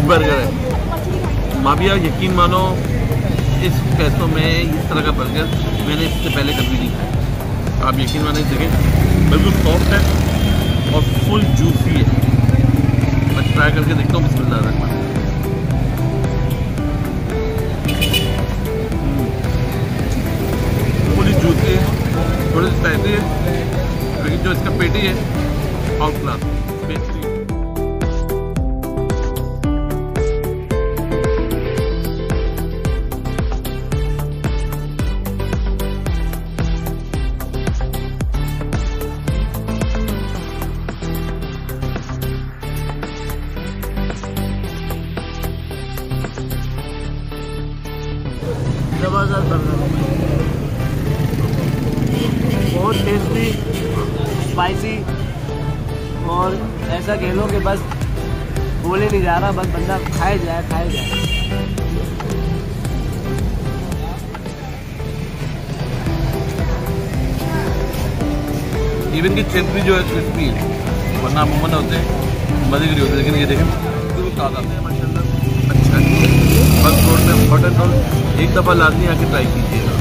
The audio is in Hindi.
बर्गर है। माफिया यकीन मानो इस पैसों में इस तरह का बर्गर मैंने इससे पहले कभी नहीं खाया। आप यकीन मानो देखें, बिल्कुल सॉफ्ट है और फुल जूसी है। मैं ट्राई करके देखता हूँ। बिस्मिल्लाह रहमान। फुली जूसी है, थोड़ी स्पाइसी है, लेकिन जो इसका पेटी है आउट क्लास बेहतरीन। ज़बरदस्त बर्गर, बहुत टेस्टी, स्पाइसी और ऐसा कह लो कि बस बोले नहीं जा रहा, बस बंदा खाए जाए खाए जाए। इवन की चिप्स भी जो है क्रिस्पी है, वरना अमूमन होते हैं मजे की होते हैं, लेकिन ये देखें बिल्कुल ताज़ा है माशाल्लाह। अच्छा है, बस रोड में हॉट एंड रोल एक दफ़ा लाजमी आके ट्राई कीजिएगा।